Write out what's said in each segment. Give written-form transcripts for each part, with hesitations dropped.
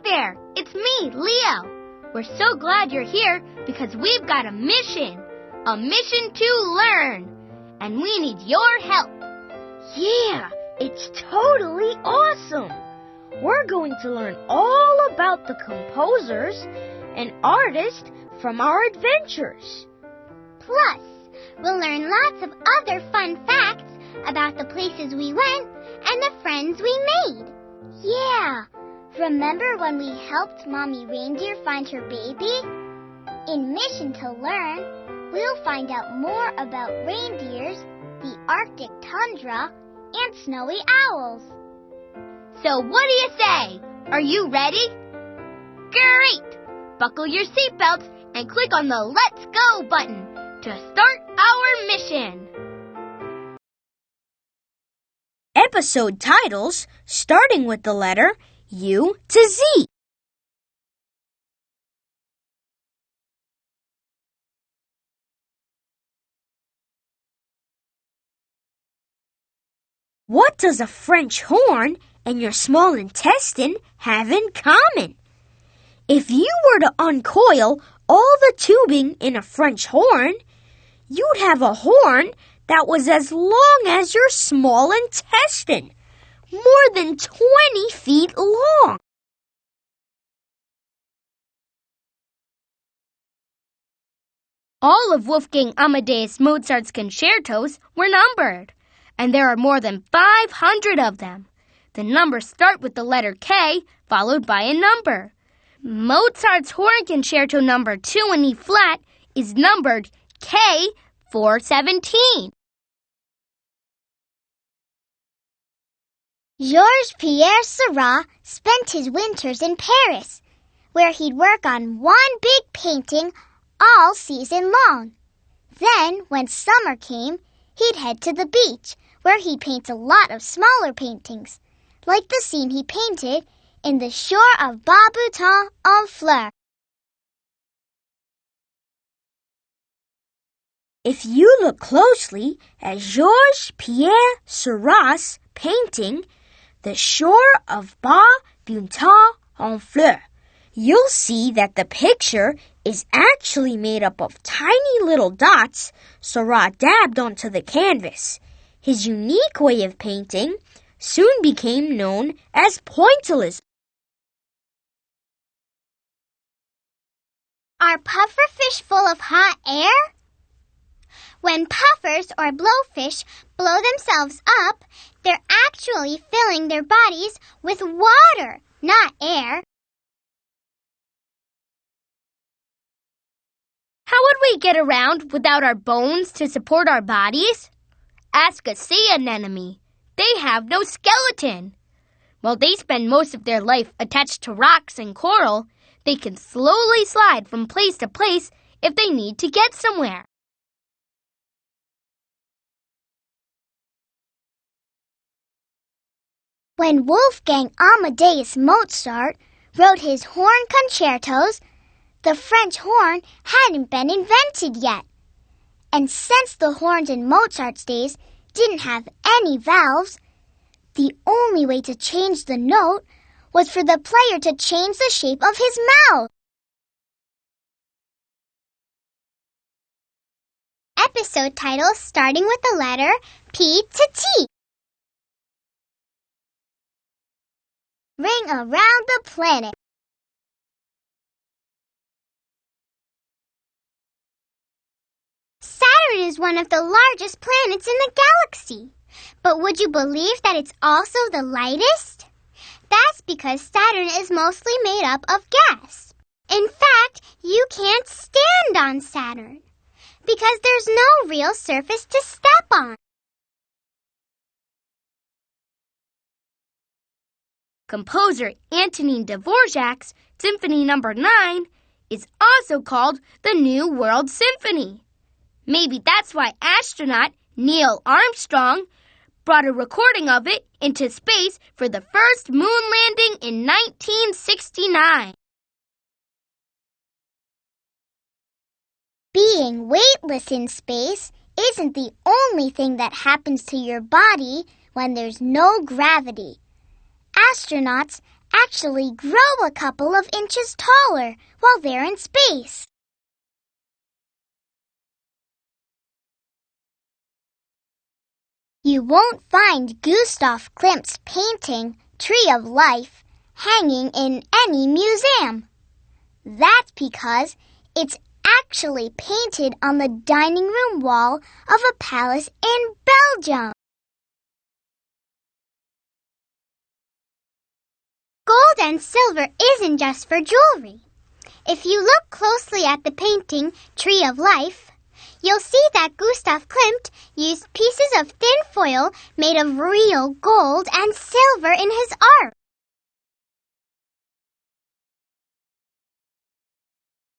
there! It's me, Leo. We're so glad you're here because we've got a mission. A mission to learn. And we need your help. Yeah, it's totally awesome. We're going to learn all about the composers and artists from our adventures. Plus, we'll learn lots of other fun facts about the places we went and the friends we made. Yeah, remember when we helped Mommy Reindeer find her baby? In Mission to Learn, we'll find out more about reindeers, the Arctic tundra, and snowy owls. So what do you say? Are you ready? Great! Buckle your seatbelts and click on the Let's Go button to start our mission. Episode titles starting with the letter U to Z. What does a French horn and your small intestine have in common? If you were to uncoil all the tubing in a French horn, you'd have a horn that was as long as your small intestine, more than 20 feet long. All of Wolfgang Amadeus Mozart's concertos were numbered, and there are more than 500 of them. The numbers start with the letter K, followed by a number. Mozart's Horn Concerto number 2 in E flat is numbered K417. Georges Pierre Seurat spent his winters in Paris, where he'd work on one big painting all season long. Then, when summer came, he'd head to the beach, where he'd paint a lot of smaller paintings, like the scene he painted in The Shore of Bas-Boutin en Fleurs. If you look closely at Georges Pierre Seurat's painting, The Shore of Bas-Boutin en Fleurs, you'll see that the picture is actually made up of tiny little dots Seurat dabbed onto the canvas. His unique way of painting soon became known as pointillism. Are pufferfish full of hot air? When puffers or blowfish blow themselves up, they're actually filling their bodies with water, not air. How would we get around without our bones to support our bodies? Ask a sea anemone. They have no skeleton. While they spend most of their life attached to rocks and coral, they can slowly slide from place to place if they need to get somewhere. When Wolfgang Amadeus Mozart wrote his horn concertos, the French horn hadn't been invented yet. And since the horns in Mozart's days didn't have any valves, the only way to change the note was for the player to change the shape of his mouth. Episode title starting with the letter P to T. Ring around the planet. Saturn is one of the largest planets in the galaxy. But would you believe that it's also the lightest? That's because Saturn is mostly made up of gas. In fact, you can't stand on Saturn because there's no real surface to step on. Composer Antonin Dvorak's Symphony No. 9 is also called the New World Symphony. Maybe that's why astronaut Neil Armstrong brought a recording of it into space for the first moon landing in 1969. Being weightless in space isn't the only thing that happens to your body when there's no gravity. Astronauts actually grow a couple of inches taller while they're in space. You won't find Gustav Klimt's painting, Tree of Life, hanging in any museum. That's because it's actually painted on the dining room wall of a palace in Belgium. Gold and silver isn't just for jewelry. If you look closely at the painting, Tree of Life, you'll see that Gustav Klimt used pieces of thin foil made of real gold and silver in his art.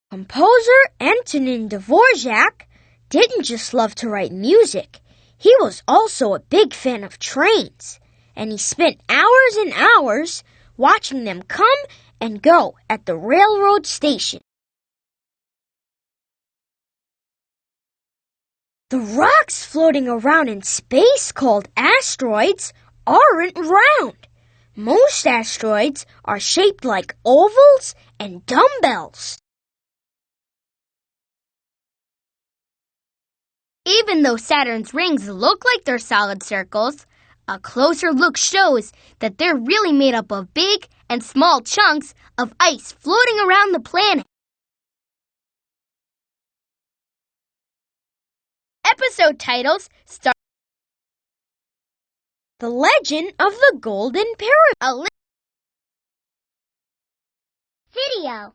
Composer Antonin Dvorak didn't just love to write music. He was also a big fan of trains, and he spent hours and hours watching them come and go at the railroad station. The rocks floating around in space called asteroids aren't round. Most asteroids are shaped like ovals and dumbbells. Even though Saturn's rings look like they're solid circles, a closer look shows that they're really made up of big and small chunks of ice floating around the planet. Episode titles start The Legend of the Golden Pyramid. Video.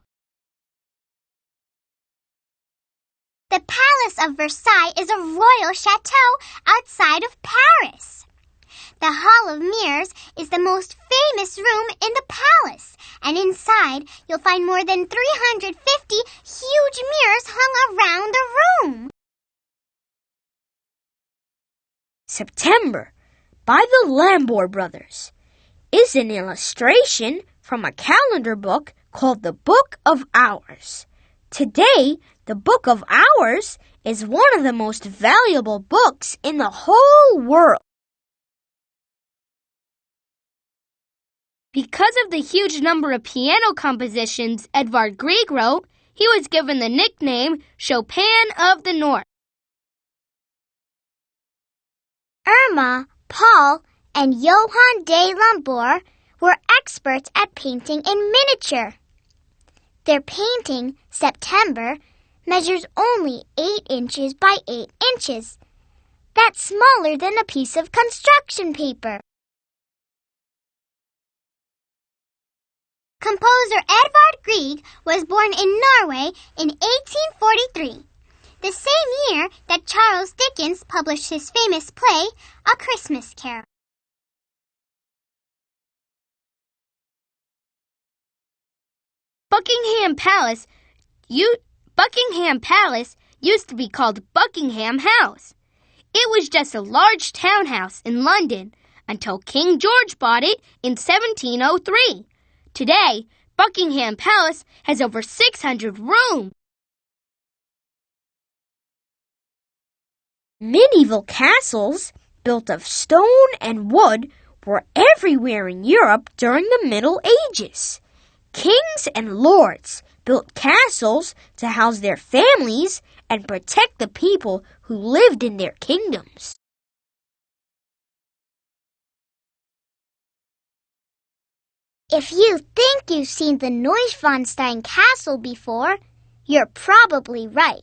The Palace of Versailles is a royal chateau outside of Paris. The Hall of Mirrors is the most famous room in the palace, and inside you'll find more than 350 huge mirrors hung around the room. September by the Lambert Brothers is an illustration from a calendar book called the Book of Hours. Today, the Book of Hours is one of the most valuable books in the whole world. Because of the huge number of piano compositions Edvard Grieg wrote, he was given the nickname Chopin of the North. Irma, Paul, and Johann de Lambert were experts at painting in miniature. Their painting, September, measures only 8 inches by 8 inches. That's smaller than a piece of construction paper. Composer Edvard Grieg was born in Norway in 1843, the same year that Charles Dickens published his famous play, A Christmas Carol. Buckingham Palace used to be called Buckingham House. It was just a large townhouse in London until King George bought it in 1703. Today, Buckingham Palace has over 600 rooms. Medieval castles, built of stone and wood, were everywhere in Europe during the Middle Ages. Kings and lords built castles to house their families and protect the people who lived in their kingdoms. If you think you've seen the Neuschwanstein Castle before, you're probably right.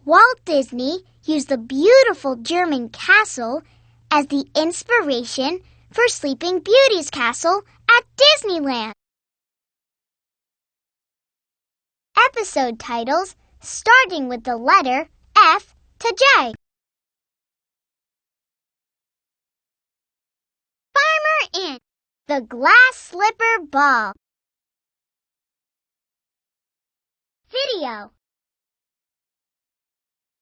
Walt Disney used the beautiful German castle as the inspiration for Sleeping Beauty's castle at Disneyland. Episode titles starting with the letter F to J. Farmer Ant, the Glass Slipper Ball. Video.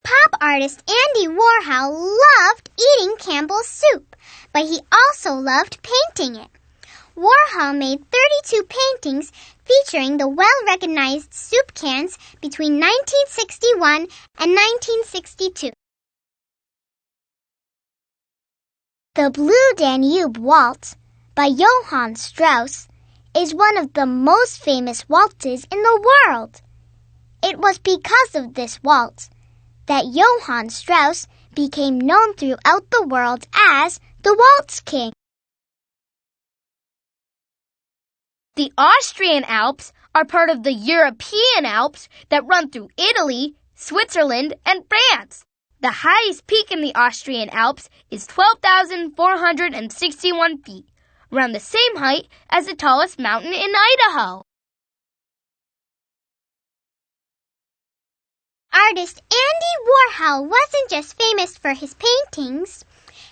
Pop artist Andy Warhol loved eating Campbell's soup, but he also loved painting it. Warhol made 32 paintings featuring the well-recognized soup cans between 1961 and 1962. The Blue Danube Waltz by Johann Strauss is one of the most famous waltzes in the world. It was because of this waltz that Johann Strauss became known throughout the world as the Waltz King. The Austrian Alps are part of the European Alps that run through Italy, Switzerland, and France. The highest peak in the Austrian Alps is 12,461 feet, around the same height as the tallest mountain in Idaho. Artist Andy Warhol wasn't just famous for his paintings.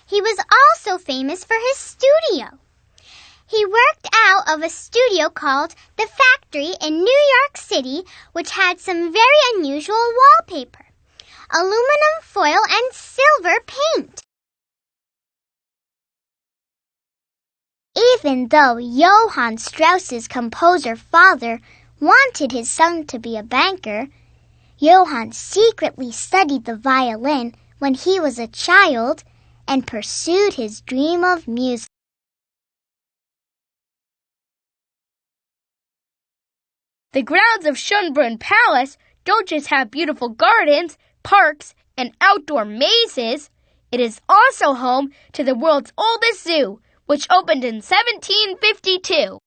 He was also famous for his studio. He worked out of a studio called The Factory in New York City, which had some very unusual wallpaper, aluminum foil, and silver paint. Even though Johann Strauss's composer father wanted his son to be a banker, Johann secretly studied the violin when he was a child and pursued his dream of music. The grounds of Schönbrunn Palace don't just have beautiful gardens, parks, and outdoor mazes. It is also home to the world's oldest zoo, which opened in 1752.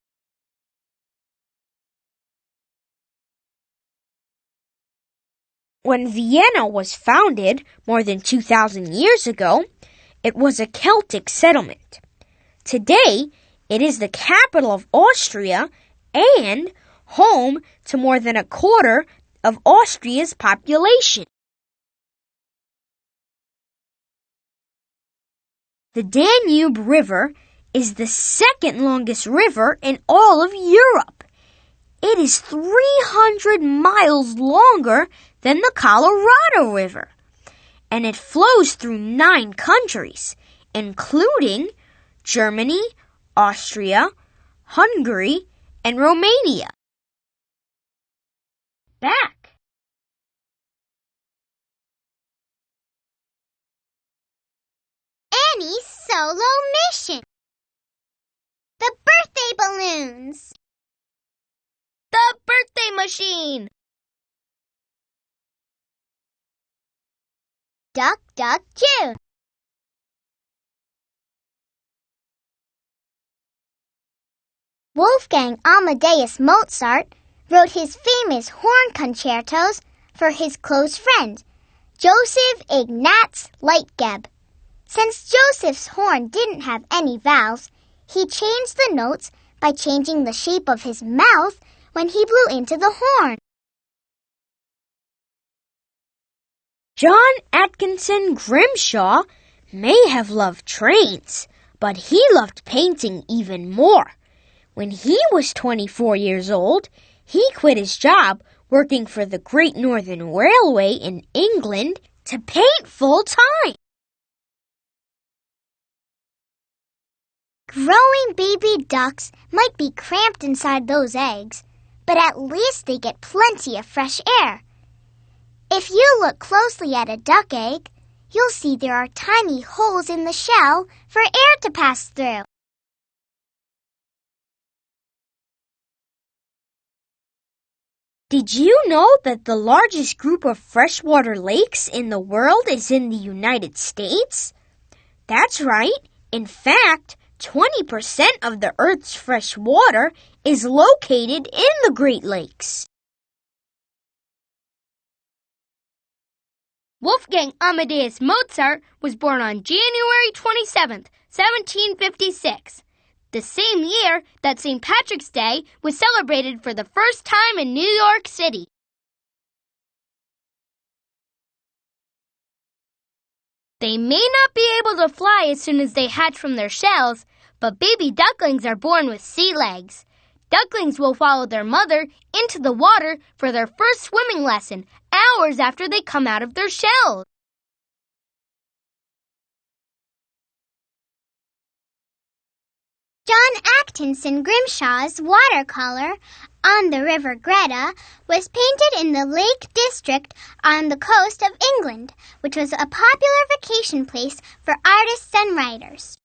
When Vienna was founded more than 2,000 years ago, it was a Celtic settlement. Today, it is the capital of Austria and home to more than a quarter of Austria's population. The Danube River is the second longest river in all of Europe. It is 300 miles longer than the Colorado River, and it flows through 9 countries, including Germany, Austria, Hungary, and Romania. Back. Annie's solo mission. The birthday balloons. The birthday machine. Duck, duck, June. Wolfgang Amadeus Mozart wrote his famous horn concertos for his close friend, Joseph Ignaz Leitgeb. Since Joseph's horn didn't have any valves, he changed the notes by changing the shape of his mouth when he blew into the horn. John Atkinson Grimshaw may have loved trains, but he loved painting even more. When he was 24 years old, he quit his job working for the Great Northern Railway in England to paint full-time. Growing baby ducks might be cramped inside those eggs, but at least they get plenty of fresh air. If you look closely at a duck egg, you'll see there are tiny holes in the shell for air to pass through. Did you know that the largest group of freshwater lakes in the world is in the United States? That's right. In fact, 20% of the Earth's fresh water is located in the Great Lakes. Wolfgang Amadeus Mozart was born on January 27, 1756, the same year that St. Patrick's Day was celebrated for the first time in New York City. They may not be able to fly as soon as they hatch from their shells, but baby ducklings are born with sea legs. Ducklings will follow their mother into the water for their first swimming lesson hours after they come out of their shells. John Atkinson Grimshaw's watercolor on the River Greta was painted in the Lake District on the coast of England, which was a popular vacation place for artists and writers.